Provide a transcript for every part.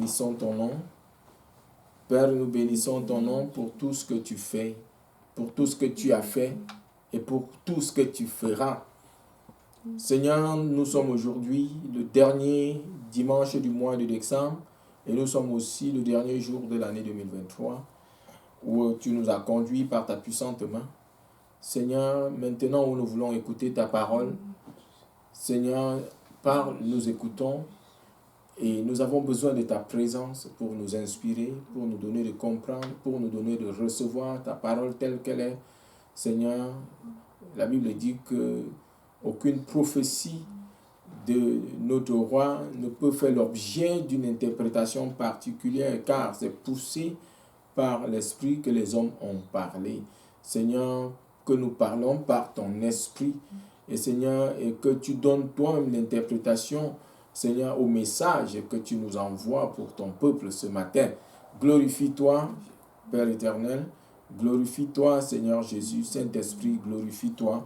bénissons ton nom. Père, nous bénissons ton nom pour tout ce que tu fais, pour tout ce que tu as fait et pour tout ce que tu feras. Seigneur, nous sommes aujourd'hui le dernier dimanche du mois de décembre et nous sommes aussi le dernier jour de l'année 2023 où tu nous as conduits par ta puissante main. Seigneur, maintenant où nous voulons écouter ta parole, Seigneur, parle, nous écoutons et nous avons besoin de ta présence pour nous inspirer, pour nous donner de comprendre, pour nous donner de recevoir ta parole telle qu'elle est. Seigneur, la Bible dit que aucune prophétie de notre roi ne peut faire l'objet d'une interprétation particulière car c'est poussé par l'esprit que les hommes ont parlé. Seigneur, que nous parlons par ton esprit et Seigneur, et que tu donnes toi-même l'interprétation, Seigneur, au message que tu nous envoies pour ton peuple ce matin. Glorifie-toi, Père éternel. Glorifie-toi, Seigneur Jésus. Saint-Esprit, glorifie-toi.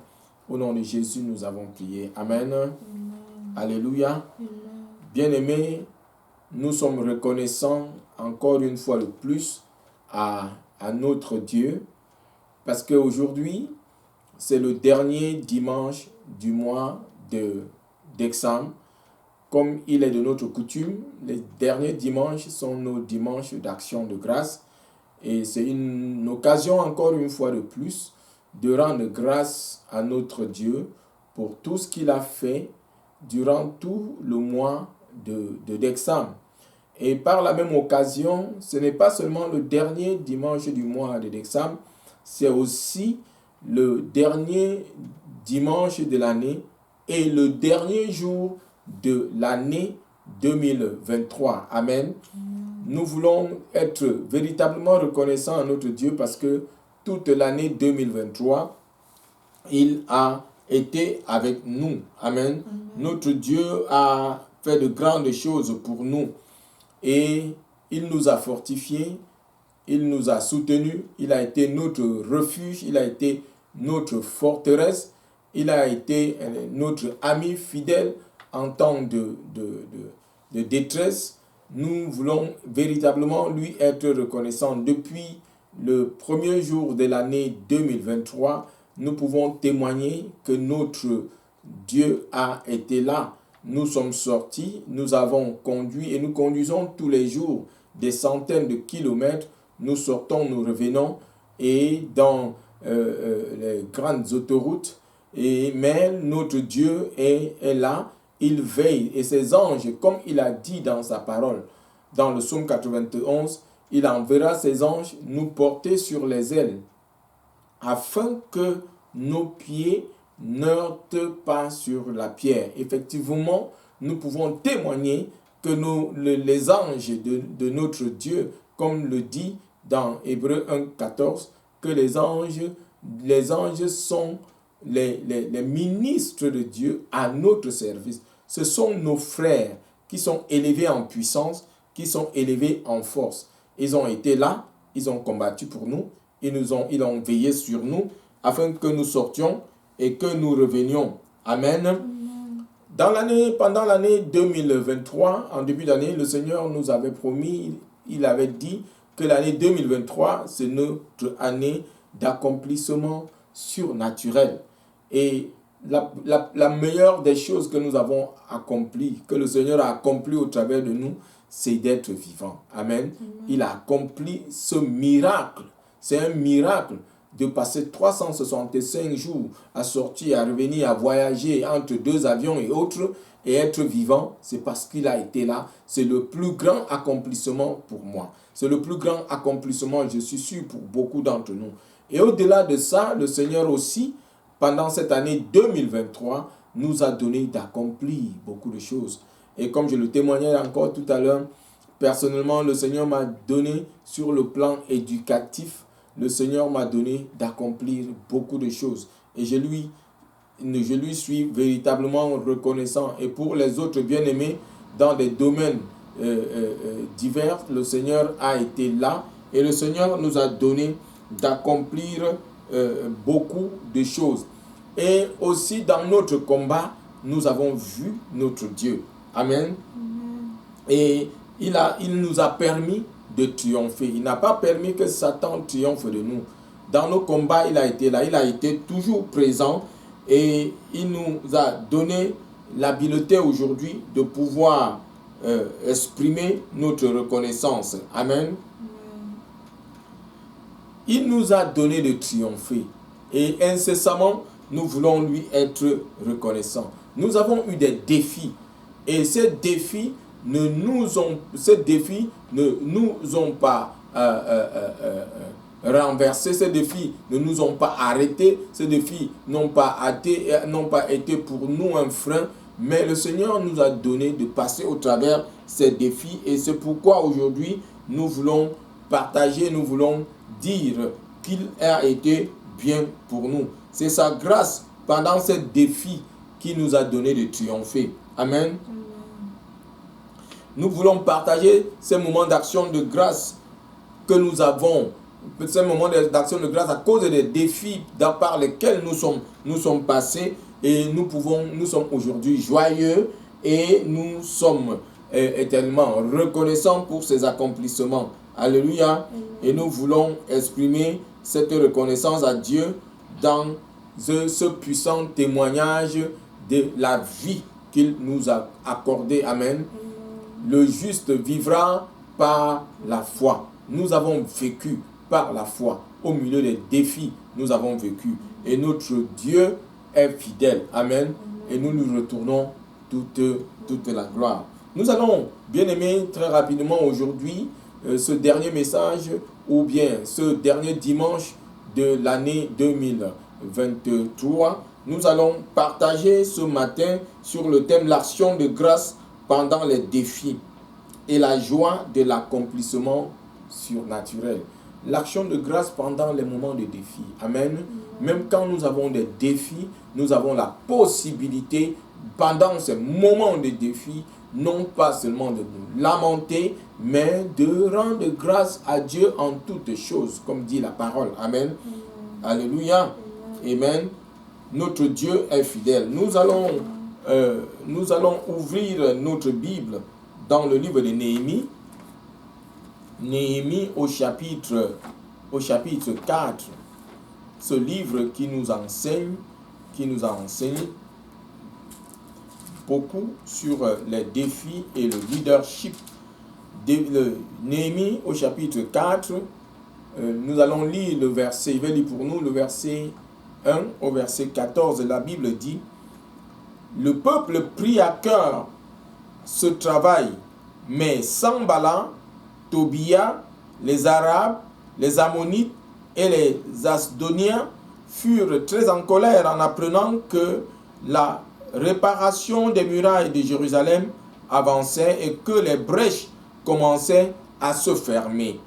Au nom de Jésus, nous avons prié. Amen. Amen. Alléluia. Amen. Bien-aimés, nous sommes reconnaissants encore une fois le plus à notre Dieu parce qu'aujourd'hui, c'est le dernier dimanche du mois de décembre. Comme il est de notre coutume, les derniers dimanches sont nos dimanches d'action de grâce. Et c'est une occasion encore une fois de plus de rendre grâce à notre Dieu pour tout ce qu'il a fait durant tout le mois de décembre. Et par la même occasion, ce n'est pas seulement le dernier dimanche du mois de décembre, c'est aussi le dernier dimanche de l'année et le dernier jour de l'année 2023. Amen. Nous voulons être véritablement reconnaissants à notre Dieu parce que toute l'année 2023, il a été avec nous. Amen. Notre Dieu a fait de grandes choses pour nous et il nous a fortifiés, il nous a soutenus, il a été notre refuge, il a été notre forteresse, il a été notre ami fidèle en temps de détresse. Nous voulons véritablement lui être reconnaissants. Depuis le premier jour de l'année 2023, nous pouvons témoigner que notre Dieu a été là. Nous sommes sortis, nous avons conduit et nous conduisons tous les jours des centaines de kilomètres. Nous sortons, nous revenons et dans les grandes autoroutes. Mais notre Dieu est là. Il veille et ses anges, comme il a dit dans sa parole, dans le psaume 91, il enverra ses anges nous porter sur les ailes, afin que nos pieds n'heurtent pas sur la pierre. Effectivement, nous pouvons témoigner que les anges de notre Dieu, comme le dit dans Hébreux 1,14, que les anges sont les ministres de Dieu à notre service. Ce sont nos frères qui sont élevés en puissance, qui sont élevés en force. Ils ont été là, ils ont combattu pour nous, ils ont veillé sur nous afin que nous sortions et que nous revenions. Amen. Pendant l'année 2023, en début d'année, le Seigneur nous avait promis, il avait dit que l'année 2023, c'est notre année d'accomplissement surnaturel. Et la meilleure des choses que nous avons accomplies, que le Seigneur a accompli au travers de nous, c'est d'être vivant. Amen. Il a accompli ce miracle. C'est un miracle de passer 365 jours à sortir, à revenir, à voyager entre deux avions et autres, et être vivant, c'est parce qu'il a été là. C'est le plus grand accomplissement pour moi. C'est le plus grand accomplissement, je suis sûr, pour beaucoup d'entre nous. Et au-delà de ça, le Seigneur aussi, pendant cette année 2023, nous a donné d'accomplir beaucoup de choses. Et comme je le témoignais encore tout à l'heure, personnellement, le Seigneur m'a donné sur le plan éducatif, le Seigneur m'a donné d'accomplir beaucoup de choses. Et je lui suis véritablement reconnaissant. Et pour les autres bien-aimés, dans des domaines divers, le Seigneur a été là. Et le Seigneur nous a donné d'accomplir beaucoup de choses. Et aussi dans notre combat, nous avons vu notre Dieu. Amen. Et il nous a permis de triompher. Il n'a pas permis que Satan triomphe de nous. Dans nos combats, il a été là. Il a été toujours présent et il nous a donné l'habileté aujourd'hui de pouvoir exprimer notre reconnaissance. Amen. Il nous a donné de triompher et incessamment, nous voulons lui être reconnaissants. Nous avons eu des défis et ces défis ne nous ont pas renversés, ces défis ne nous ont pas arrêtés, ces défis n'ont pas été pour nous un frein, mais le Seigneur nous a donné de passer au travers ces défis et c'est pourquoi aujourd'hui nous voulons partager, nous voulons dire qu'il a été bien pour nous. C'est sa grâce pendant ces défis qui nous a donné de triompher. Amen. Nous voulons partager ces moments d'action de grâce que nous avons, ces moments d'action de grâce à cause des défis par lesquels nous sommes passés et nous sommes aujourd'hui joyeux et nous sommes éternellement reconnaissants pour ces accomplissements. Alléluia. Et nous voulons exprimer cette reconnaissance à Dieu dans ce puissant témoignage de la vie qu'il nous a accordée. Amen. Le juste vivra par la foi. Nous avons vécu par la foi. Au milieu des défis, nous avons vécu. Et notre Dieu est fidèle. Amen. Et nous lui retournons toute la gloire. Nous allons, bien aimés, très rapidement aujourd'hui, ce dernier message ou bien ce dernier dimanche de l'année 2023. Nous allons partager ce matin sur le thème l'action de grâce pendant les défis et la joie de l'accomplissement surnaturel. L'action de grâce pendant les moments de défi. Amen. Même quand nous avons des défis, nous avons la possibilité pendant ces moments de défi, non pas seulement de nous lamenter, mais de rendre grâce à Dieu en toutes choses, comme dit la parole. Amen. Alléluia. Amen. Notre Dieu est fidèle. Nous allons ouvrir notre Bible dans le livre de Néhémie. Néhémie au chapitre 4. Ce livre qui nous a enseigné beaucoup sur les défis et le leadership. Néhémie au chapitre 4, nous allons lire le verset, il va lire pour nous le verset 1 au verset 14. La Bible dit: le peuple prit à cœur ce travail, mais Sanballat, Tobia, les Arabes, les Ammonites et les Asdoniens furent très en colère en apprenant que la réparation des murailles de Jérusalem avançait et que les brèches commençaient à se fermer.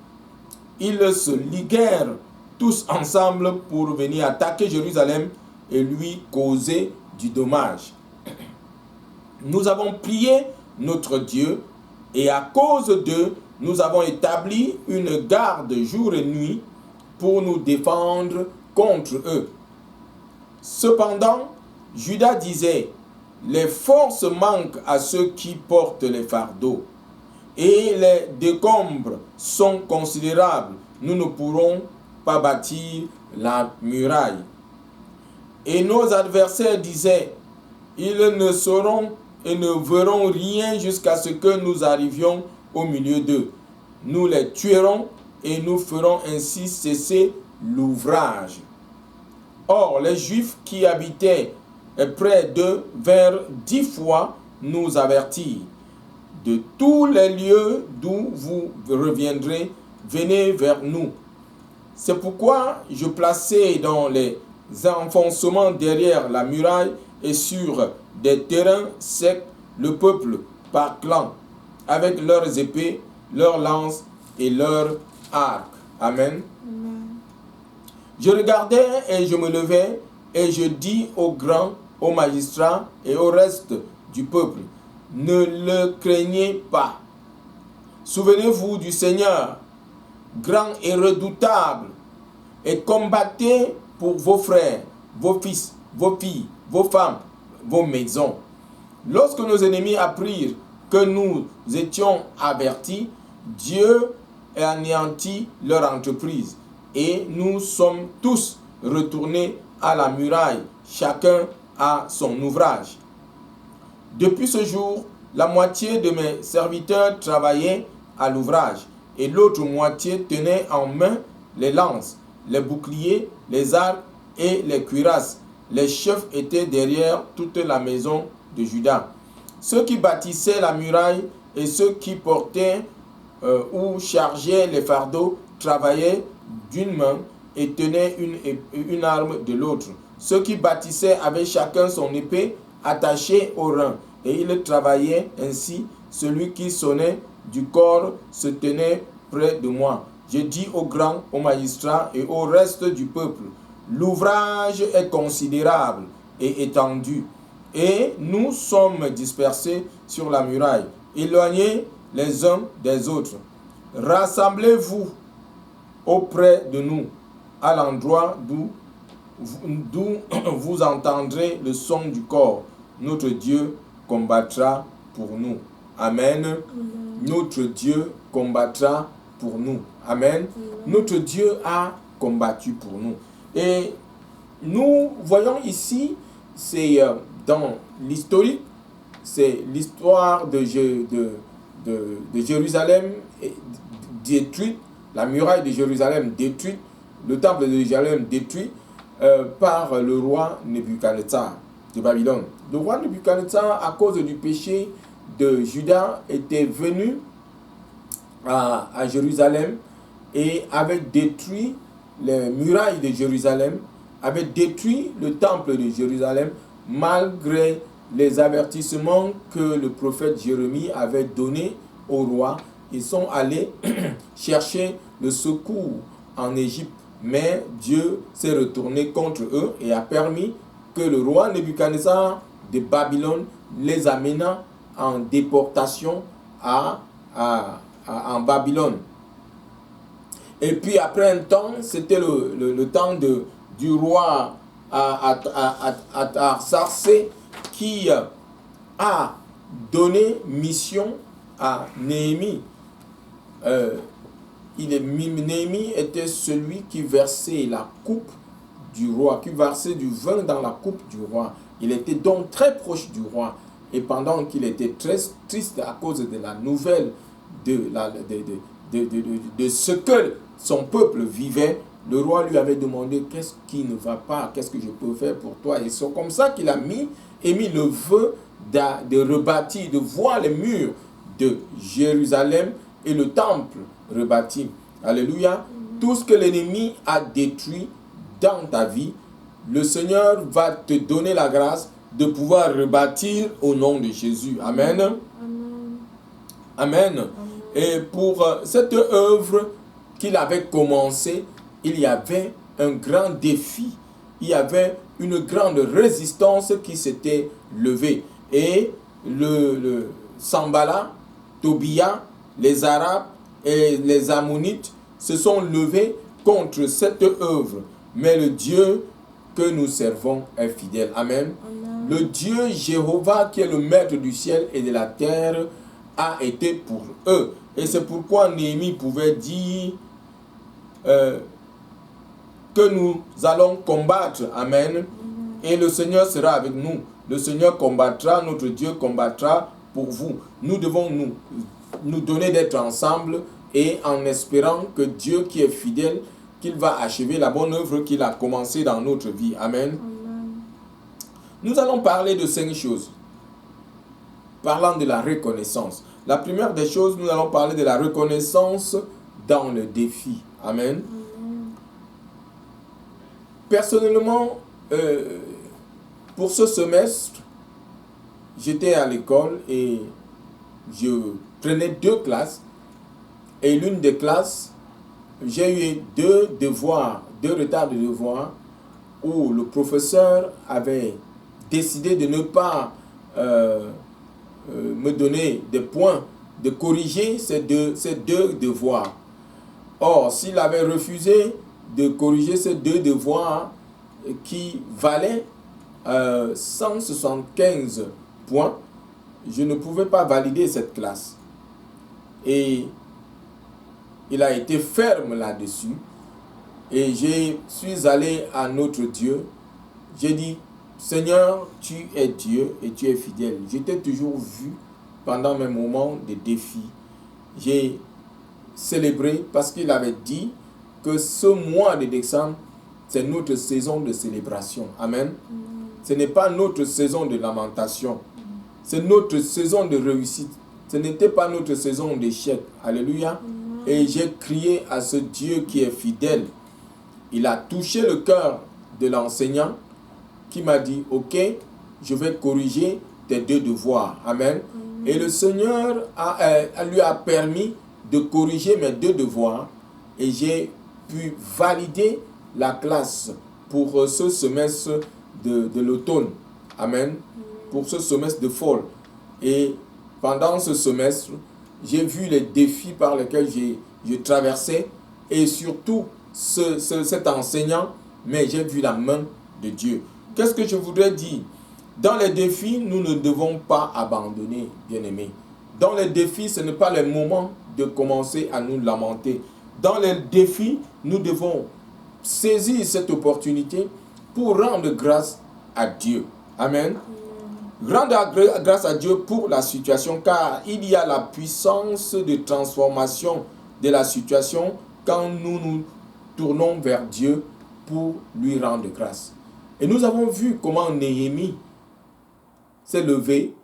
Ils se liguèrent tous ensemble pour venir attaquer Jérusalem et lui causer du dommage. Nous avons prié notre Dieu et à cause d'eux, nous avons établi une garde jour et nuit pour nous défendre contre eux. Cependant, Judas disait: les forces manquent à ceux qui portent les fardeaux et les décombres sont considérables. Nous ne pourrons pas bâtir la muraille. Et nos adversaires disaient: ils ne sauront et ne verront rien jusqu'à ce que nous arrivions au milieu d'eux. Nous les tuerons et nous ferons ainsi cesser l'ouvrage. Or, les Juifs qui habitaient près d'eux vinrent 10 fois nous avertir: de tous les lieux d'où vous reviendrez, venez vers nous. C'est pourquoi je plaçai dans les enfoncements derrière la muraille et sur des terrains secs le peuple par clan, avec leurs épées, leurs lances et leurs arcs. Amen. Je regardais et je me levai et je dis aux grands, aux magistrats et au reste du peuple: ne le craignez pas. Souvenez-vous du Seigneur, grand et redoutable, et combattez pour vos frères, vos fils, vos filles, vos femmes, vos maisons. Lorsque nos ennemis apprirent que nous étions avertis, Dieu a anéanti leur entreprise et nous sommes tous retournés à la muraille, chacun à son ouvrage. Depuis ce jour, la moitié de mes serviteurs travaillaient à l'ouvrage et l'autre moitié tenait en main les lances, les boucliers, les arcs et les cuirasses. Les chefs étaient derrière toute la maison de Juda. Ceux qui bâtissaient la muraille et ceux qui portaient ou chargeaient les fardeaux travaillaient d'une main et tenaient une arme de l'autre. Ceux qui bâtissaient avaient chacun son épée attachée au rein et ils travaillaient ainsi. Celui qui sonnait du corps se tenait près de moi. Je dis aux grands, aux magistrats et au reste du peuple, l'ouvrage est considérable et étendu, et nous sommes dispersés sur la muraille, éloignés les uns des autres. Rassemblez-vous auprès de nous, à l'endroit d'où vous entendrez le son du corps. Notre Dieu combattra pour nous. Amen. Amen. Notre Dieu combattra pour nous. Amen. Notre Dieu a combattu pour nous. Et nous voyons ici, c'est dans l'historique, c'est l'histoire de Jérusalem détruite, la muraille de Jérusalem détruite, le temple de Jérusalem détruit par le roi Nebuchadnezzar de Babylone. Le roi Nebuchadnezzar, à cause du péché de Juda, était venu à Jérusalem et avait détruit les murailles de Jérusalem, avait détruit le temple de Jérusalem, malgré les avertissements que le prophète Jérémie avait donnés au roi. Ils sont allés chercher le secours en Égypte, mais Dieu s'est retourné contre eux et a permis que le roi Nebuchadnezzar de Babylone les amena en déportation en Babylone. Et puis après un temps, c'était le temps du roi Artaxerxès qui a donné mission à Néhémie. Néhémie était celui qui versait la coupe du roi, qui versait du vin dans la coupe du roi. Il était donc très proche du roi. Et pendant qu'il était très triste à cause de la nouvelle de ce que son peuple vivait, le roi lui avait demandé qu'est-ce qui ne va pas, qu'est-ce que je peux faire pour toi. Et c'est comme ça qu'il a émis le vœu de rebâtir, de voir les murs de Jérusalem et le temple rebâti. Alléluia. Tout ce que l'ennemi a détruit dans ta vie, le Seigneur va te donner la grâce de pouvoir rebâtir au nom de Jésus. Amen. Amen. Amen. Amen. Et pour cette œuvre qu'il avait commencée, il y avait un grand défi. Il y avait une grande résistance qui s'était levée. Et le Sanballat, Tobia, les Arabes et les Ammonites se sont levés contre cette œuvre. Mais le Dieu que nous servons est fidèle. Amen. Amen. Le Dieu Jéhovah, qui est le maître du ciel et de la terre, a été pour eux. Et c'est pourquoi Néhémie pouvait dire que nous allons combattre. Amen. Et le Seigneur sera avec nous. Le Seigneur combattra, notre Dieu combattra pour vous. Nous devons nous donner d'être ensemble et en espérant que Dieu qui est fidèle, qu'il va achever la bonne œuvre qu'il a commencée dans notre vie. Amen. Amen. Nous allons parler de 5 choses. Parlant de la reconnaissance. La première des choses, nous allons parler de la reconnaissance dans le défi. Amen. Amen. Personnellement, pour ce semestre, j'étais à l'école et je prenais 2 classes. Et l'une des classes, j'ai eu 2 devoirs, 2 retards de devoirs, où le professeur avait décidé de ne pas me donner des points, de corriger ces deux devoirs. Or, s'il avait refusé de corriger ces 2 devoirs qui valaient 175 points, je ne pouvais pas valider cette classe. Et il a été ferme là-dessus. Et je suis allé à notre Dieu. J'ai dit, Seigneur, tu es Dieu et tu es fidèle. Je t'ai toujours vu pendant mes moments de défi. J'ai célébré parce qu'il avait dit que ce mois de décembre, c'est notre saison de célébration. Amen. Ce n'est pas notre saison de lamentation. C'est notre saison de réussite. Ce n'était pas notre saison d'échec. Alléluia. Et j'ai crié à ce Dieu qui est fidèle. Il a touché le cœur de l'enseignant qui m'a dit, ok, je vais corriger tes 2 devoirs. Amen. Et le Seigneur lui a permis de corriger mes 2 devoirs et j'ai pu valider la classe pour ce semestre de l'automne. Amen. Pour ce semestre de fall. Et pendant ce semestre, j'ai vu les défis par lesquels j'ai traversé et surtout cet enseignant, mais j'ai vu la main de Dieu. Qu'est-ce que je voudrais dire? Dans les défis, nous ne devons pas abandonner, bien-aimés. Dans les défis, ce n'est pas le moment de commencer à nous lamenter. Dans les défis, nous devons saisir cette opportunité pour rendre grâce à Dieu. Amen. Rendre grâce à Dieu pour la situation, car il y a la puissance de transformation de la situation quand nous nous tournons vers Dieu pour lui rendre grâce. Et nous avons vu comment Néhémie s'est levé,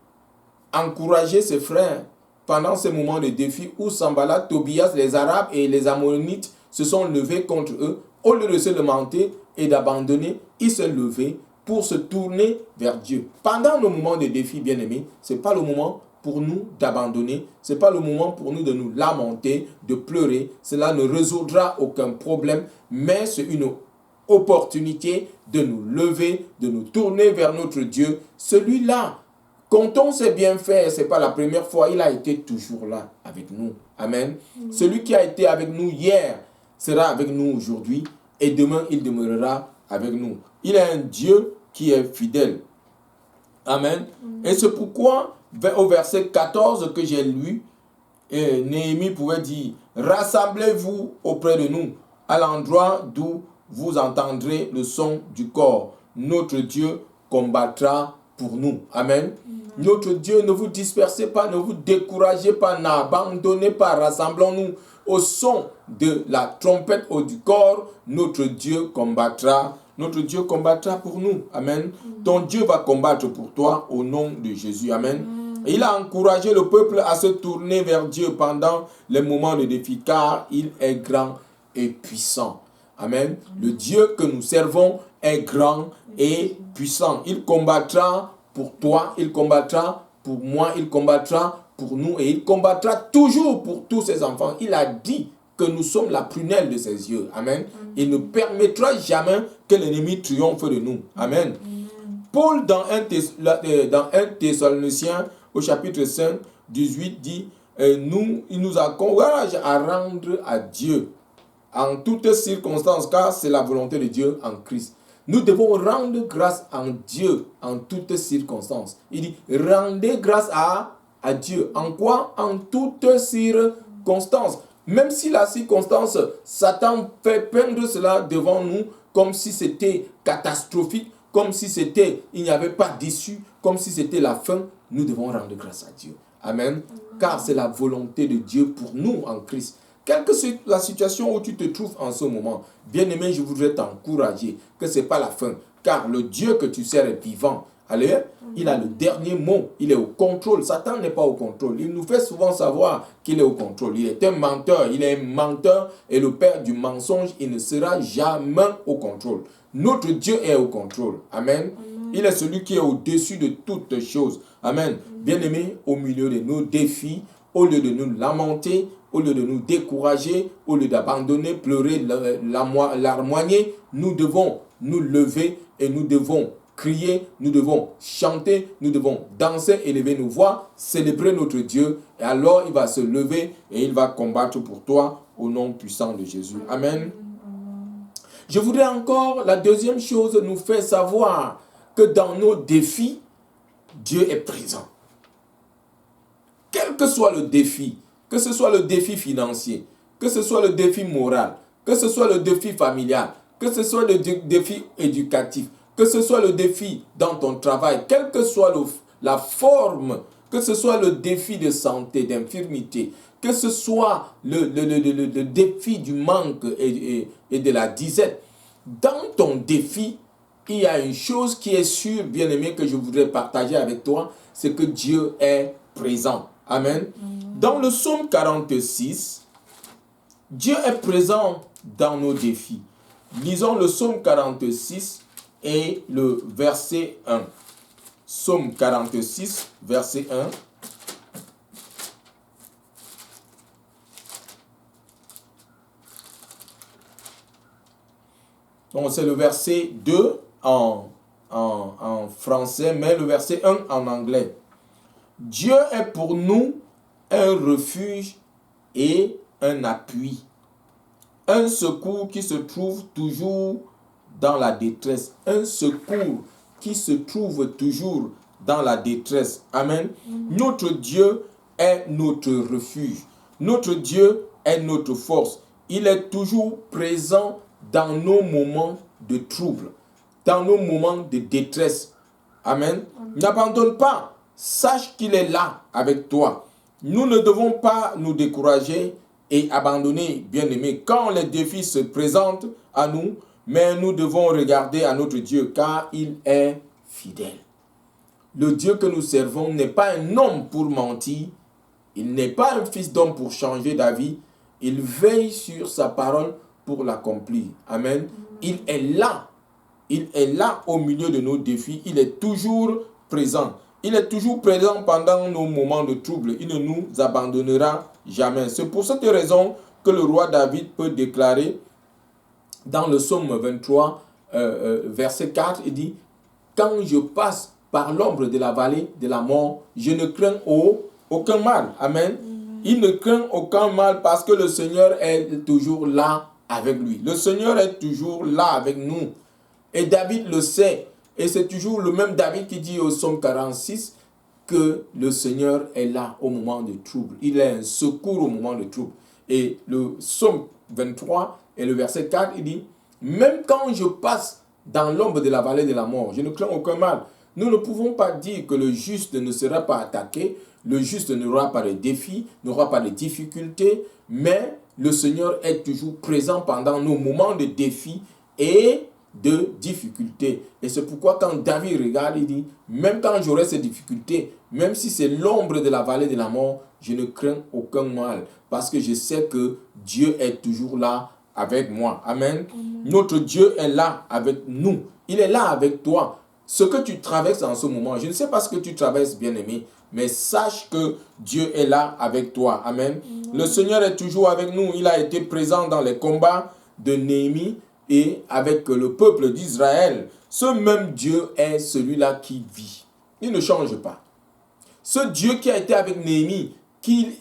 encouragé ses frères pendant ces moments de défi où Sanballat, Tobias, les Arabes et les Ammonites se sont levés contre eux. Au lieu de se lamenter et d'abandonner, il s'est levé pour se tourner vers Dieu. Pendant nos moments de défi, bien-aimés, ce n'est pas le moment pour nous d'abandonner, ce n'est pas le moment pour nous de nous lamenter, de pleurer. Cela ne résoudra aucun problème, mais c'est une opportunité de nous lever, de nous tourner vers notre Dieu. Celui-là, comptons ses bienfaits, ce n'est pas la première fois, il a été toujours là avec nous. Amen. Celui qui a été avec nous hier sera avec nous aujourd'hui et demain il demeurera avec nous. Il est un Dieu qui est fidèle. Amen. Et c'est pourquoi, au verset 14 que j'ai lu, Néhémie pouvait dire, rassemblez-vous auprès de nous, à l'endroit d'où vous entendrez le son du corps. Notre Dieu combattra pour nous. Amen. Notre Dieu, ne vous dispersez pas, ne vous découragez pas, n'abandonnez pas, rassemblons-nous au son de la trompette ou du corps. Notre Dieu combattra. Notre Dieu combattra pour nous. Amen. Ton Dieu va combattre pour toi au nom de Jésus. Amen. Et il a encouragé le peuple à se tourner vers Dieu pendant les moments de défi, car il est grand et puissant. Amen. Le Dieu que nous servons est grand et puissant. Il combattra pour toi, il combattra pour moi, il combattra pour nous et il combattra toujours pour tous ses enfants. Il a dit que nous sommes la prunelle de ses yeux. Amen. Il ne permettra jamais que l'ennemi triomphe de nous. Amen. Paul, dans 1 Thessaloniciens, au chapitre 5, 18, dit, il nous encourage à rendre à Dieu en toutes circonstances, car c'est la volonté de Dieu en Christ. Nous devons rendre grâce à Dieu en toutes circonstances. Il dit, rendez grâce à Dieu. En quoi? En toutes circonstances. Même si la circonstance, Satan fait peindre cela devant nous comme si c'était catastrophique, comme si il n'y avait pas d'issue, comme si c'était la fin, nous devons rendre grâce à Dieu. Amen. Car c'est la volonté de Dieu pour nous en Christ. Quelle que soit la situation où tu te trouves en ce moment, bien-aimé, je voudrais t'encourager que ce n'est pas la fin. Car le Dieu que tu sers est vivant. Allez, il a le dernier mot. Il est au contrôle. Satan n'est pas au contrôle. Il nous fait souvent savoir qu'il est au contrôle. Il est un menteur. Il est un menteur et le père du mensonge. Il ne sera jamais au contrôle. Notre Dieu est au contrôle. Amen. Il est celui qui est au-dessus de toutes choses. Amen. Bien-aimé, au milieu de nos défis, au lieu de nous lamenter, au lieu de nous décourager, au lieu d'abandonner, pleurer, larmoigner, nous devons nous lever et nous devons crier, nous devons chanter, nous devons danser, élever nos voix, célébrer notre Dieu. Et alors, il va se lever et il va combattre pour toi au nom puissant de Jésus. Amen. Je voudrais encore, la deuxième chose, nous faire savoir que dans nos défis, Dieu est présent. quel que soit le défi, que ce soit le défi financier, que ce soit le défi moral, que ce soit le défi familial, que ce soit le défi éducatif, que ce soit le défi dans ton travail, quelle que soit la forme, que ce soit le défi de santé, d'infirmité, que ce soit le défi du manque et de la disette, dans ton défi, il y a une chose qui est sûre, bien-aimé, que je voudrais partager avec toi, c'est que Dieu est présent. Amen. Dans le psaume 46, Dieu est présent dans nos défis. Lisons le psaume 46 et le verset 1. Psaume 46, verset 1. Donc c'est le verset 2 en français, mais le verset 1 en anglais. Dieu est pour nous un refuge et un appui, un secours qui se trouve toujours dans la détresse, un secours qui se trouve toujours dans la détresse. Amen. Notre Dieu est notre refuge. Notre Dieu est notre force. Il est toujours présent dans nos moments de trouble, dans nos moments de détresse. Amen. N'abandonne pas. Sache qu'il est là avec toi. Nous ne devons pas nous décourager et abandonner, bien-aimés, quand les défis se présentent à nous, mais nous devons regarder à notre Dieu car il est fidèle. Le Dieu que nous servons n'est pas un homme pour mentir, il n'est pas un fils d'homme pour changer d'avis, il veille sur sa parole pour l'accomplir. Amen. Il est là au milieu de nos défis, il est toujours présent. Il est toujours présent pendant nos moments de trouble. Il ne nous abandonnera jamais. C'est pour cette raison que le roi David peut déclarer dans le psaume 23, verset 4, il dit « Quand je passe par l'ombre de la vallée de la mort, je ne crains aucun mal. » Amen. Il ne craint aucun mal parce que le Seigneur est toujours là avec lui. Le Seigneur est toujours là avec nous. Et David le sait. Et c'est toujours le même David qui dit au psaume 46 que le Seigneur est là au moment de trouble. Il est un secours au moment de trouble. Et le psaume 23 et le verset 4, il dit « Même quand je passe dans l'ombre de la vallée de la mort, je ne crains aucun mal. » Nous ne pouvons pas dire que le juste ne sera pas attaqué, le juste n'aura pas de défis, n'aura pas de difficultés, mais le Seigneur est toujours présent pendant nos moments de défis et de difficultés. Et c'est pourquoi quand David regarde, il dit, même quand j'aurai ces difficultés, même si c'est l'ombre de la vallée de la mort, je ne crains aucun mal, parce que je sais que Dieu est toujours là avec moi. Amen. Notre Dieu est là avec nous. Il est là avec toi. Ce que tu traverses en ce moment, je ne sais pas ce que tu traverses, bien-aimé, mais sache que Dieu est là avec toi. Amen. Le Seigneur est toujours avec nous. Il a été présent dans les combats de Néhémie et avec le peuple d'Israël. Ce même Dieu est celui-là qui vit. Il ne change pas. Ce Dieu qui a été avec Néhémie, qui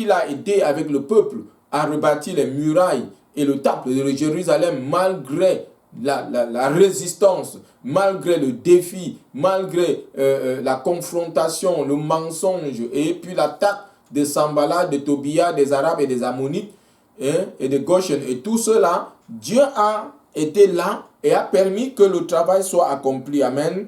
l'a aidé avec le peuple à rebâtir les murailles et le temple de Jérusalem malgré la résistance, malgré le défi, malgré la confrontation, le mensonge et puis l'attaque de Sanballat, de Tobia, des Arabes et des Ammonites et de Goshen et tout cela, Dieu a été là et a permis que le travail soit accompli. Amen.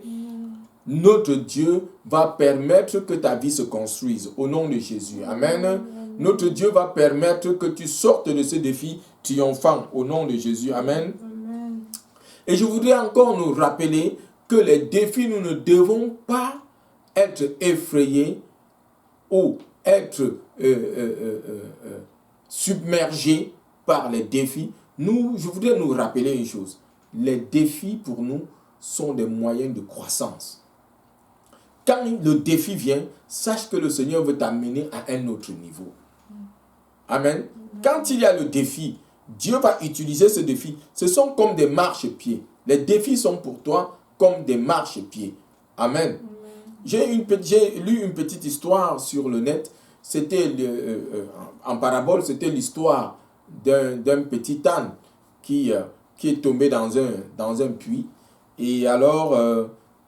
Notre Dieu va permettre que ta vie se construise au nom de Jésus. Amen. Notre Dieu va permettre que tu sortes de ce défi triomphant au nom de Jésus. Amen. Et je voudrais encore nous rappeler que les défis, nous ne devons pas être effrayés ou être submergés par les défis. Je voudrais nous rappeler une chose. Les défis pour nous sont des moyens de croissance. Quand le défi vient, sache que le Seigneur veut t'amener à un autre niveau. Amen. Quand il y a le défi, Dieu va utiliser ce défi. Ce sont comme des marchepieds. Les défis sont pour toi comme des marchepieds. Amen. J'ai lu une petite histoire sur le net. C'était en parabole, c'était l'histoire d'un petit âne qui est tombé dans un puits. Et alors,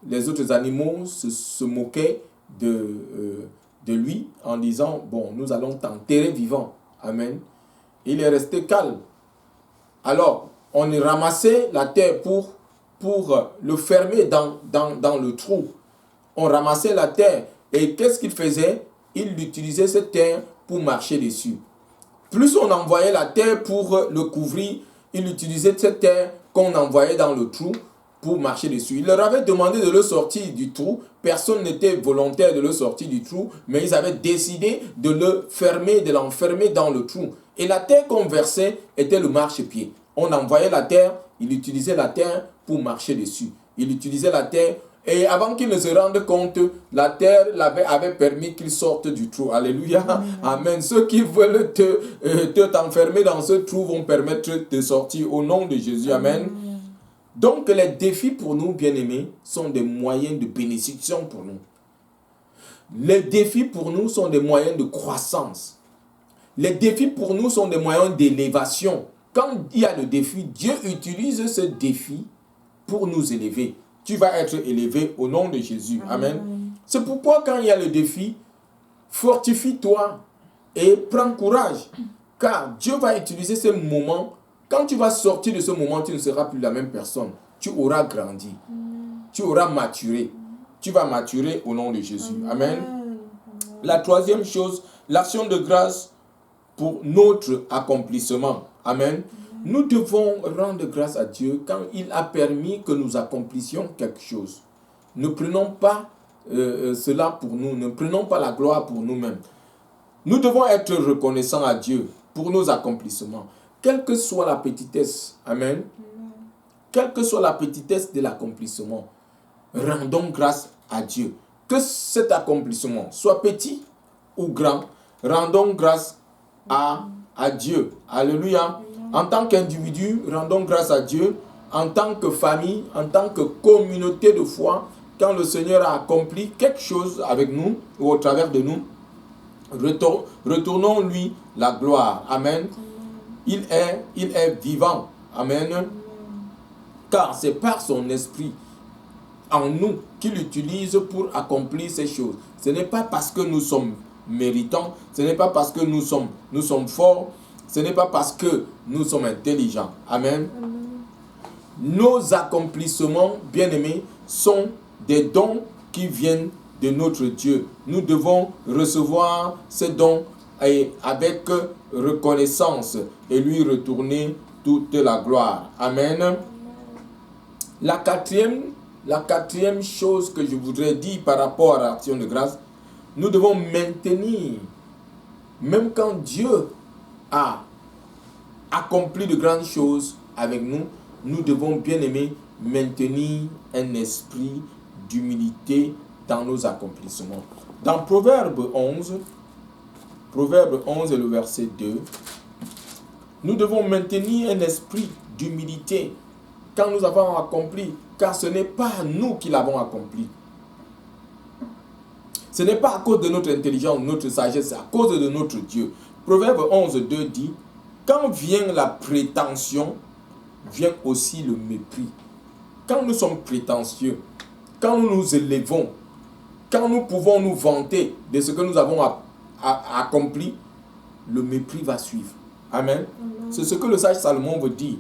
les autres animaux se moquaient de lui en disant, bon, nous allons t'enterrer vivant. Amen. Il est resté calme. Alors, on ramassait la terre pour le fermer dans le trou. On ramassait la terre. Et qu'est-ce qu'il faisait? Il utilisait cette terre pour marcher dessus. Plus on envoyait la terre pour le couvrir, il utilisait cette terre qu'on envoyait dans le trou pour marcher dessus. Il leur avait demandé de le sortir du trou. Personne n'était volontaire de le sortir du trou, mais ils avaient décidé de le fermer, de l'enfermer dans le trou. Et la terre qu'on versait était le marchepied. On envoyait la terre, il utilisait la terre pour marcher dessus. Il utilisait la terre. Et avant qu'il ne se rende compte, la terre avait permis qu'il sorte du trou. Alléluia. Amen. Ceux qui veulent t'enfermer dans ce trou vont permettre de sortir au nom de Jésus. Amen. Donc les défis pour nous, bien-aimés, sont des moyens de bénédiction pour nous. Les défis pour nous sont des moyens de croissance. Les défis pour nous sont des moyens d'élévation. Quand il y a le défi, Dieu utilise ce défi pour nous élever. Tu vas être élevé au nom de Jésus. Amen. C'est pourquoi quand il y a le défi, fortifie-toi et prends courage. Car Dieu va utiliser ce moment. Quand tu vas sortir de ce moment, tu ne seras plus la même personne. Tu auras grandi. Tu auras maturé. Tu vas maturer au nom de Jésus. Amen. La troisième chose, l'action de grâce pour notre accomplissement. Amen. Nous devons rendre grâce à Dieu quand il a permis que nous accomplissions quelque chose. Ne prenons pas cela pour nous. Ne prenons pas la gloire pour nous-mêmes. Nous devons être reconnaissants à Dieu pour nos accomplissements. Quelle que soit la petitesse. Amen. Quelle que soit la petitesse de l'accomplissement. Rendons grâce à Dieu. Que cet accomplissement soit petit ou grand. Rendons grâce à Dieu. Alléluia. En tant qu'individu, rendons grâce à Dieu. En tant que famille, en tant que communauté de foi, quand le Seigneur a accompli quelque chose avec nous ou au travers de nous, retournons-lui la gloire. Amen. Il est vivant. Amen. Car c'est par son esprit en nous qu'il utilise pour accomplir ces choses. Ce n'est pas parce que nous sommes méritants, ce n'est pas parce que nous sommes forts, ce n'est pas parce que nous sommes intelligents. Amen. Nos accomplissements, bien-aimés, sont des dons qui viennent de notre Dieu. Nous devons recevoir ces dons avec reconnaissance et lui retourner toute la gloire. Amen. La quatrième chose que je voudrais dire par rapport à l'action de grâce, nous devons maintenir, même quand Dieu a accompli de grandes choses avec nous, nous devons bien aimer maintenir un esprit d'humilité dans nos accomplissements. Dans Proverbe 11 et le verset 2, nous devons maintenir un esprit d'humilité quand nous avons accompli, car ce n'est pas nous qui l'avons accompli. Ce n'est pas à cause de notre intelligence, notre sagesse, c'est à cause de notre Dieu. Proverbe 11, 2 dit, quand vient la prétention, vient aussi le mépris. Quand nous sommes prétentieux, quand nous nous élevons, quand nous pouvons nous vanter de ce que nous avons accompli, le mépris va suivre. Amen. C'est ce que le sage Salomon veut dire.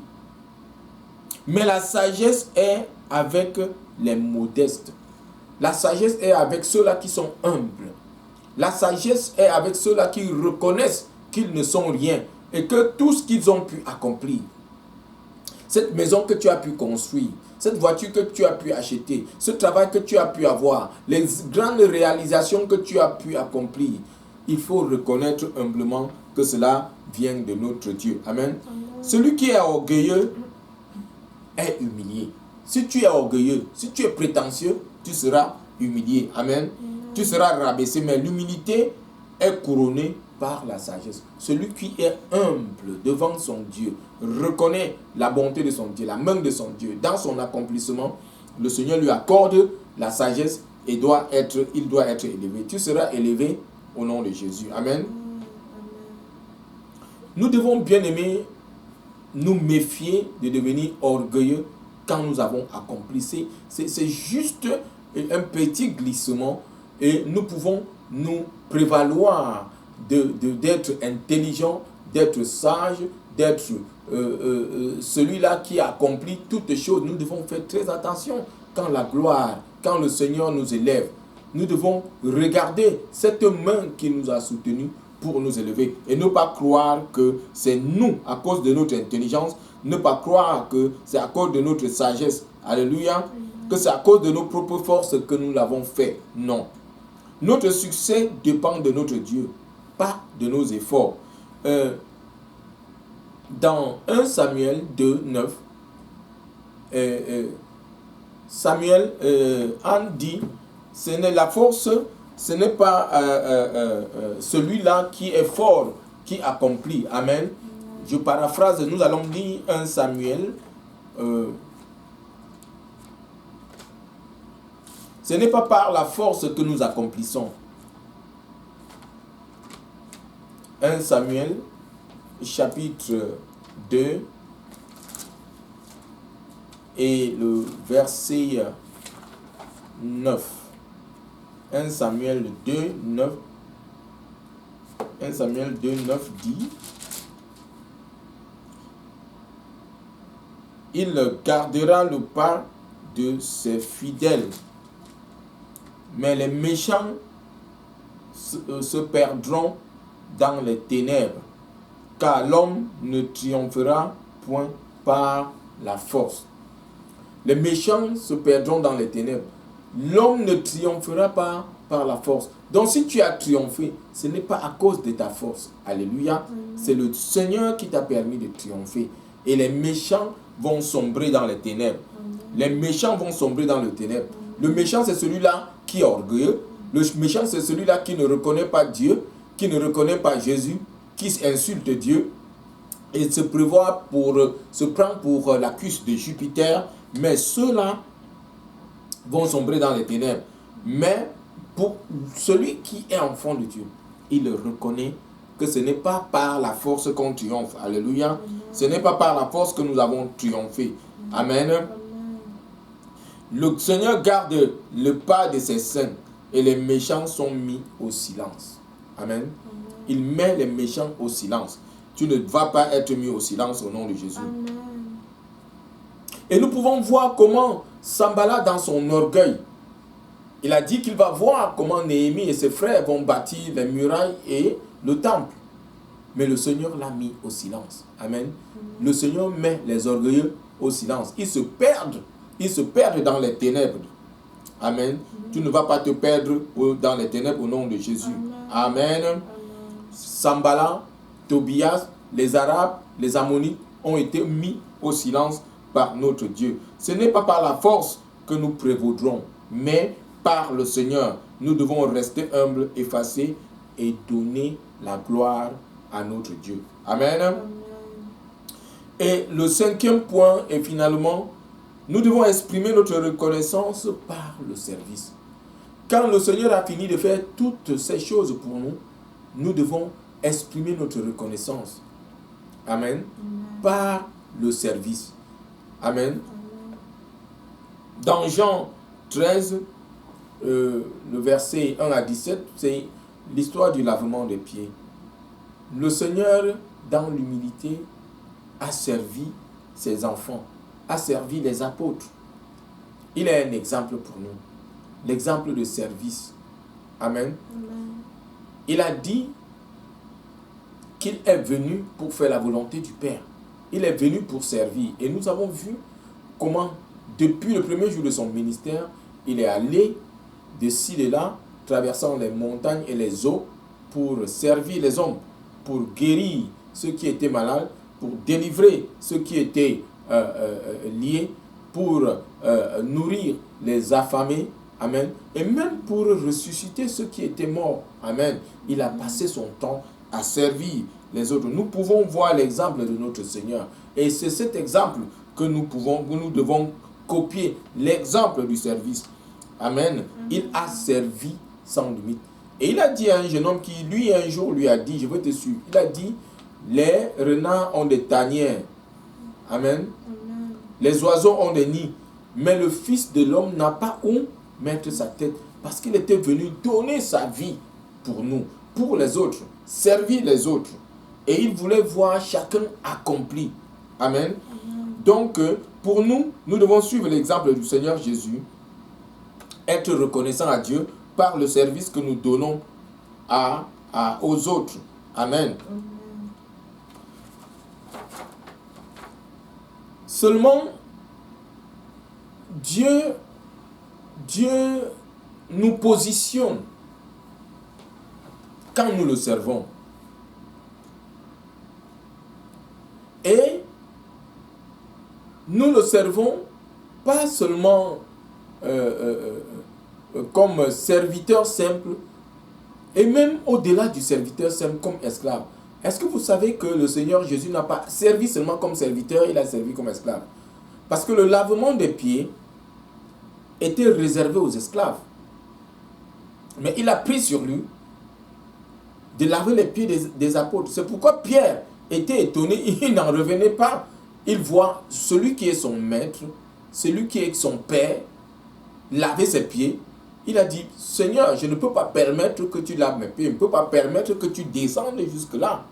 Mais la sagesse est avec les modestes. La sagesse est avec ceux-là qui sont humbles. La sagesse est avec ceux-là qui reconnaissent qu'ils ne sont rien et que tout ce qu'ils ont pu accomplir, cette maison que tu as pu construire, cette voiture que tu as pu acheter, ce travail que tu as pu avoir, les grandes réalisations que tu as pu accomplir, il faut reconnaître humblement que cela vient de notre Dieu. Amen. Celui qui est orgueilleux est humilié. Si tu es orgueilleux, si tu es prétentieux, tu seras humilié. Amen. Tu seras rabaissé, mais l'humilité est couronnée par la sagesse. Celui qui est humble devant son Dieu, reconnaît la bonté de son Dieu, la main de son Dieu. Dans son accomplissement, le Seigneur lui accorde la sagesse et il doit être élevé. Tu seras élevé au nom de Jésus. Amen. Nous devons bien aimer nous méfier de devenir orgueilleux quand nous avons accompli. C'est juste un petit glissement et nous pouvons nous prévaloir d'être intelligent, d'être sage, d'être celui-là qui accomplit toutes choses. Nous devons faire très attention quand la gloire, quand le Seigneur nous élève. Nous devons regarder cette main qui nous a soutenus pour nous élever et ne pas croire que c'est nous, à cause de notre intelligence, ne pas croire que c'est à cause de notre sagesse, alléluia, que c'est à cause de nos propres forces que nous l'avons fait. Non. Notre succès dépend de notre Dieu, pas de nos efforts. Dans 1 Samuel 2, 9, Samuel Anne dit, ce n'est la force, ce n'est pas celui-là qui est fort, qui accomplit. Amen. Je paraphrase, nous allons lire 1 Samuel. Ce n'est pas par la force que nous accomplissons. 1 Samuel, chapitre 2, et le verset 9. 1 Samuel 2, 9. 1 Samuel 2, 9 dit, il gardera le pas de ses fidèles, mais les méchants se perdront dans les ténèbres, car l'homme ne triomphera point par la force. Les méchants se perdront dans les ténèbres. L'homme ne triomphera pas par la force. Donc si tu as triomphé, ce n'est pas à cause de ta force. Alléluia. C'est le Seigneur qui t'a permis de triompher. Et les méchants vont sombrer dans les ténèbres. Les méchants vont sombrer dans les ténèbres. Le méchant, c'est celui-là qui est orgueilleux. Le méchant, c'est celui-là qui ne reconnaît pas Dieu, qui ne reconnaît pas Jésus, qui insulte Dieu et se prend pour la cuisse de Jupiter. Mais ceux-là vont sombrer dans les ténèbres. Mais pour celui qui est enfant de Dieu, il reconnaît que ce n'est pas par la force qu'on triomphe. Alléluia. Ce n'est pas par la force que nous avons triomphé. Amen. Le Seigneur garde le pas de ses saints et les méchants sont mis au silence. Amen. Il met les méchants au silence. Tu ne vas pas être mis au silence au nom de Jésus. Amen. Et nous pouvons voir comment Sanballat, dans son orgueil, il a dit qu'il va voir comment Néhémie et ses frères vont bâtir les murailles et le temple. Mais le Seigneur l'a mis au silence. Amen. Le Seigneur met les orgueilleux au silence. Ils se perdent dans les ténèbres. Amen. Tu ne vas pas te perdre dans les ténèbres au nom de Jésus. Amen. Sanballat, Tobias, les Arabes, les Ammonites ont été mis au silence par notre Dieu. Ce n'est pas par la force que nous prévaudrons, mais par le Seigneur. Nous devons rester humbles, effacés et donner la gloire à notre Dieu. Amen. Amen. Et le cinquième point est finalement, nous devons exprimer notre reconnaissance par le service. Quand le Seigneur a fini de faire toutes ces choses pour nous, nous devons exprimer notre reconnaissance. Amen. Amen. Par le service. Amen. Dans Jean 13, le verset 1 à 17, c'est l'histoire du lavement des pieds. Le Seigneur, dans l'humilité, a servi ses enfants, a servi les apôtres. Il est un exemple pour nous, l'exemple de service. Amen. Amen. Il a dit qu'il est venu pour faire la volonté du Père. Il est venu pour servir. Et nous avons vu comment, depuis le premier jour de son ministère, il est allé de ci et là, traversant les montagnes et les eaux pour servir les hommes, pour guérir ceux qui étaient malades, pour délivrer ceux qui étaient liés, pour nourrir les affamés. Amen. Et même pour ressusciter ceux qui étaient morts. Amen. Il a passé son temps à servir les autres. Nous pouvons voir l'exemple de notre Seigneur. Et c'est cet exemple que nous devons copier, l'exemple du service. Amen. Il a servi sans limite. Et il a dit à un jeune homme qui, lui, un jour, lui a dit, je veux te suivre. Il a dit, les renards ont des tanières. Amen. Les oiseaux ont des nids. Mais le Fils de l'homme n'a pas où mettre sa tête. Parce qu'il était venu donner sa vie pour nous, pour les autres, servir les autres. Et il voulait voir chacun accompli. Amen. Donc, pour nous, nous devons suivre l'exemple du Seigneur Jésus, être reconnaissant à Dieu par le service que nous donnons aux autres. Amen. Seulement, Dieu nous positionne quand nous le servons. Et nous le servons pas seulement comme serviteur simple, et même au-delà du serviteur simple, comme esclave. Est-ce que vous savez que le Seigneur Jésus n'a pas servi seulement comme serviteur, il a servi comme esclave? Parce que le lavement des pieds était réservé aux esclaves. Mais il a pris sur lui de laver les pieds des apôtres. C'est pourquoi Pierre était étonné, il n'en revenait pas. Il voit celui qui est son maître, celui qui est son père, laver ses pieds. Il a dit, Seigneur, je ne peux pas permettre que tu laves mes pieds, je ne peux pas permettre que tu descendes jusque-là.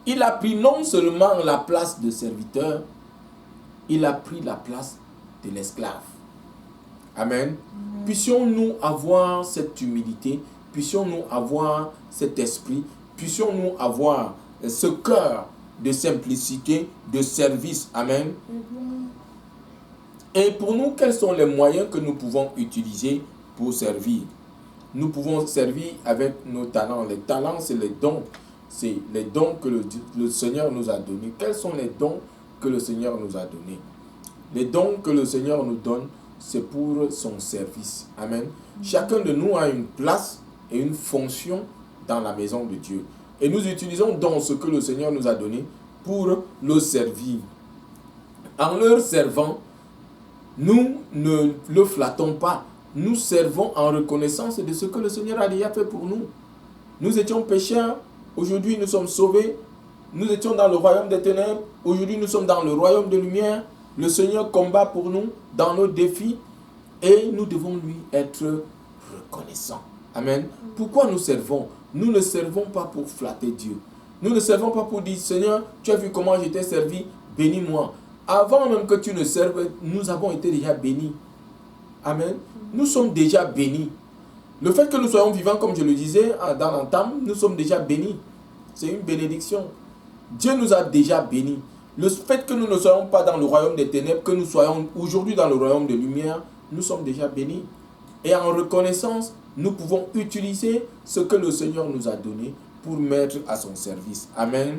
Il a pris non seulement la place de serviteur, il a pris la place de l'esclave. Amen. Puissions-nous avoir cette humilité, puissions-nous avoir cet esprit, puissions-nous avoir ce cœur de simplicité, de service. Amen. Et pour nous, quels sont les moyens que nous pouvons utiliser pour servir? Nous pouvons servir avec nos talents. Les talents, c'est les dons. C'est les dons que le Seigneur nous a donnés. Quels sont les dons que le Seigneur nous a donnés? Les dons que le Seigneur nous donne, c'est pour son service. Amen. Chacun de nous a une place et une fonction dans la maison de Dieu. Et nous utilisons donc ce que le Seigneur nous a donné pour le servir. En leur servant, nous ne le flattons pas. Nous servons en reconnaissance de ce que le Seigneur a déjà fait pour nous. Nous étions pécheurs, aujourd'hui nous sommes sauvés. Nous étions dans le royaume des ténèbres, aujourd'hui nous sommes dans le royaume de lumière. Le Seigneur combat pour nous dans nos défis et nous devons lui être reconnaissants. Amen. Pourquoi nous servons? Nous ne servons pas pour flatter Dieu. Nous ne servons pas pour dire, Seigneur, tu as vu comment je t'ai servi, bénis-moi. Avant même que tu ne serves, nous avons été déjà bénis. Amen. Nous sommes déjà bénis. Le fait que nous soyons vivants, comme je le disais dans l'entame, nous sommes déjà bénis. C'est une bénédiction. Dieu nous a déjà bénis. Le fait que nous ne soyons pas dans le royaume des ténèbres, que nous soyons aujourd'hui dans le royaume de lumière, nous sommes déjà bénis. Et en reconnaissance, nous pouvons utiliser ce que le Seigneur nous a donné pour mettre à son service. Amen.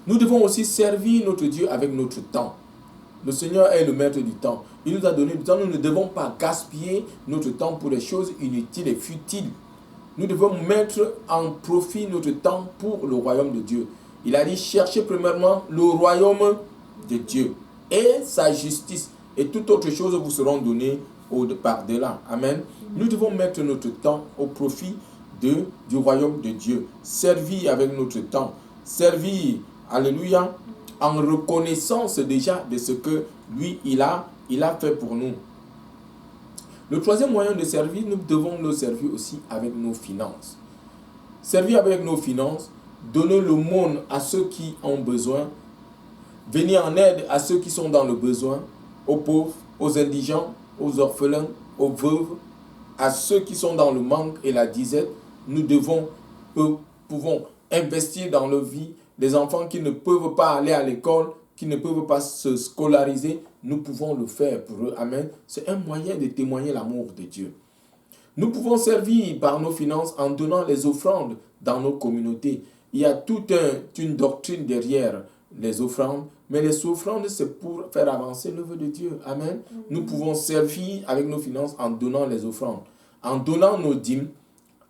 Nous devons aussi servir notre Dieu avec notre temps. Le Seigneur est le maître du temps. Il nous a donné du temps. Nous ne devons pas gaspiller notre temps pour des choses inutiles et futiles. Nous devons mettre en profit notre temps pour le royaume de Dieu. Il a dit, cherchez premièrement le royaume de Dieu et sa justice. Et toutes autres choses vous seront données par-delà. Amen. Nous devons mettre notre temps au profit du royaume de Dieu. Servir avec notre temps. Servir, alléluia, en reconnaissance déjà de ce que lui, il a fait pour nous. Le troisième moyen de servir, nous devons le servir aussi avec nos finances. Servir avec nos finances, donner l'aumône à ceux qui ont besoin, venir en aide à ceux qui sont dans le besoin, aux pauvres, aux indigents, aux orphelins, aux veuves, à ceux qui sont dans le manque et la disette. Nous pouvons investir dans leur vie. Les enfants qui ne peuvent pas aller à l'école, qui ne peuvent pas se scolariser, nous pouvons le faire pour eux. Amen. C'est un moyen de témoigner l'amour de Dieu. Nous pouvons servir par nos finances en donnant les offrandes dans nos communautés. Il y a toute une doctrine derrière les offrandes, mais les offrandes, c'est pour faire avancer l'œuvre de Dieu. Amen. Nous pouvons servir avec nos finances en donnant les offrandes, en donnant nos dîmes,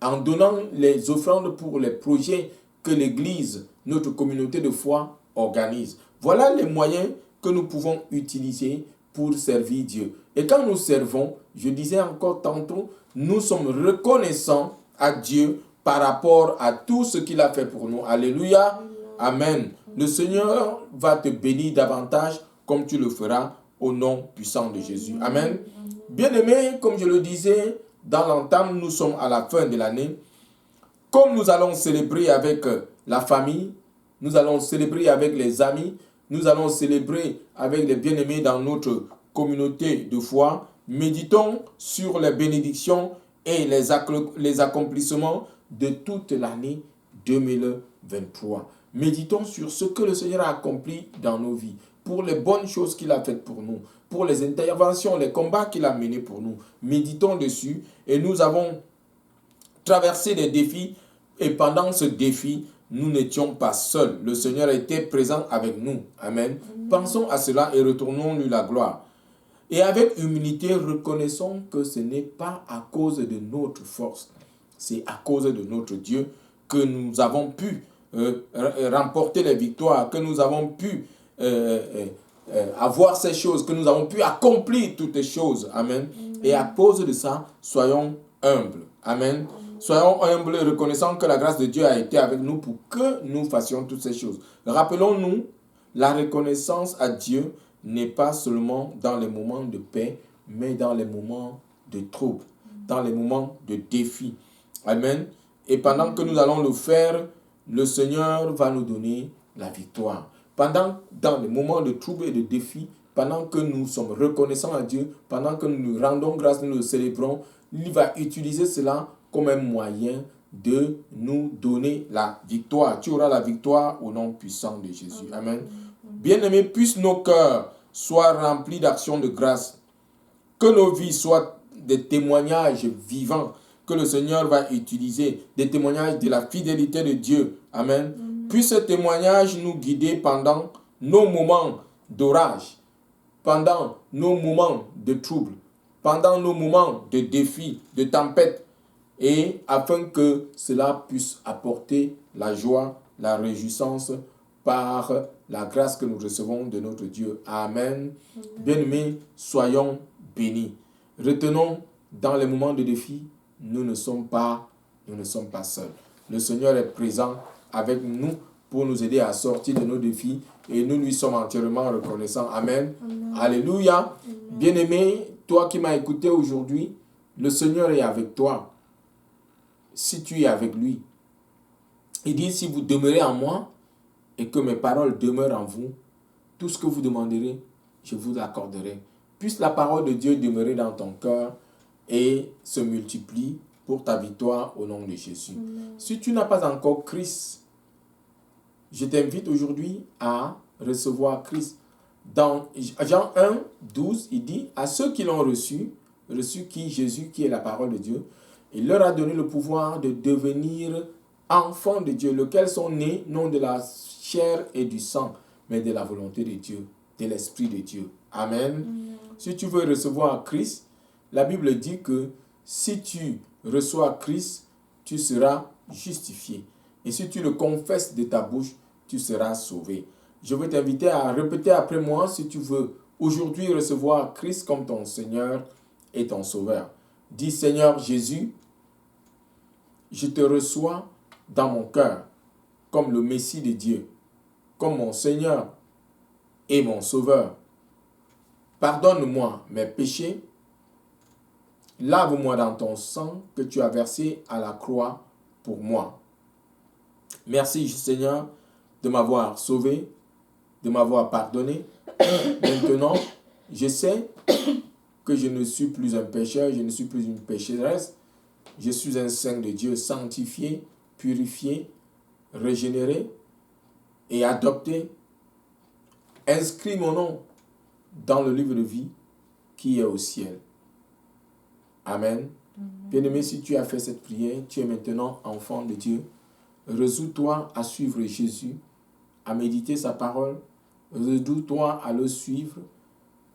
en donnant les offrandes pour les projets que l'Église, notre communauté de foi, organise. Voilà les moyens que nous pouvons utiliser pour servir Dieu. Et quand nous servons, je disais encore tantôt, nous sommes reconnaissants à Dieu par rapport à tout ce qu'il a fait pour nous. Alléluia. Amen. Le Seigneur va te bénir davantage comme tu le feras au nom puissant de Jésus. Amen. Bien-aimés, comme je le disais, dans l'entame, nous sommes à la fin de l'année. Comme nous allons célébrer avec la famille, nous allons célébrer avec les amis, nous allons célébrer avec les bien-aimés dans notre communauté de foi, méditons sur les bénédictions et les accomplissements de toute l'année 2023. Méditons sur ce que le Seigneur a accompli dans nos vies, pour les bonnes choses qu'il a faites pour nous, pour les interventions, les combats qu'il a menés pour nous. Méditons dessus et nous avons traversé des défis et pendant ce défi, nous n'étions pas seuls. Le Seigneur était présent avec nous. Amen. Pensons à cela et retournons-lui la gloire. Et avec humilité, reconnaissons que ce n'est pas à cause de notre force, c'est à cause de notre Dieu que nous avons pu remporter les victoires, que nous avons pu avoir ces choses, que nous avons pu accomplir toutes les choses. Amen. Et à cause de ça, soyons humbles. Amen. Soyons humbles et reconnaissant que la grâce de Dieu a été avec nous pour que nous fassions toutes ces choses. Rappelons-nous, la reconnaissance à Dieu n'est pas seulement dans les moments de paix, mais dans les moments de trouble, dans les moments de défi. Amen. Et pendant que nous allons le faire, le Seigneur va nous donner la victoire. Dans les moments de trouble et de défi, pendant que nous sommes reconnaissants à Dieu, pendant que nous lui rendons grâce, nous le célébrons, il va utiliser cela comme un moyen de nous donner la victoire. Tu auras la victoire au nom puissant de Jésus. Amen. Bien-aimés, puissent nos cœurs soient remplis d'actions de grâce. Que nos vies soient des témoignages vivants que le Seigneur va utiliser, des témoignages de la fidélité de Dieu. Amen. Puisse ce témoignage nous guider pendant nos moments d'orage, pendant nos moments de trouble, pendant nos moments de défis, de tempêtes, et afin que cela puisse apporter la joie, la réjouissance par la grâce que nous recevons de notre Dieu. Amen. Bien-aimés, soyons bénis. Retenons, dans les moments de défi, nous ne sommes pas seuls. Le Seigneur est présent avec nous pour nous aider à sortir de nos défis et nous lui sommes entièrement reconnaissants. Amen. Alléluia. Bien-aimé, toi qui m'as écouté aujourd'hui, le Seigneur est avec toi. Si tu es avec lui, il dit, si vous demeurez en moi et que mes paroles demeurent en vous, tout ce que vous demanderez, je vous l'accorderai. Puisse la parole de Dieu demeurer dans ton cœur et se multiplie pour ta victoire au nom de Jésus. Si tu n'as pas encore Christ, je t'invite aujourd'hui à recevoir Christ. Dans Jean 1, 12, il dit, à ceux qui l'ont reçu qui Jésus, qui est la parole de Dieu, il leur a donné le pouvoir de devenir enfants de Dieu, lesquels sont nés non de la chair et du sang, mais de la volonté de Dieu, de l'Esprit de Dieu. Amen. Si tu veux recevoir Christ, la Bible dit que si tu reçois Christ, tu seras justifié. Et si tu le confesses de ta bouche, tu seras sauvé. Je veux t'inviter à répéter après moi si tu veux aujourd'hui recevoir Christ comme ton Seigneur et ton Sauveur. Dis, Seigneur Jésus, je te reçois dans mon cœur comme le Messie de Dieu, comme mon Seigneur et mon Sauveur. Pardonne-moi mes péchés. Lave-moi dans ton sang que tu as versé à la croix pour moi. Merci Seigneur de m'avoir sauvé, de m'avoir pardonné. Maintenant, je sais que je ne suis plus un pécheur, je ne suis plus une pécheresse. Je suis un saint de Dieu sanctifié, purifié, régénéré et adopté. Inscris mon nom dans le livre de vie qui est au ciel. Amen. Bien-aimé, si tu as fait cette prière, tu es maintenant enfant de Dieu. Résous-toi à suivre Jésus, à méditer sa parole. Résous-toi à le suivre,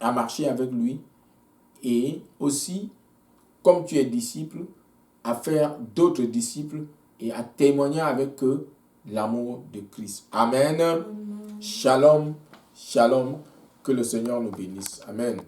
à marcher avec lui. Et aussi, comme tu es disciple, à faire d'autres disciples et à témoigner avec eux l'amour de Christ. Amen. Shalom, shalom. Que le Seigneur nous bénisse. Amen.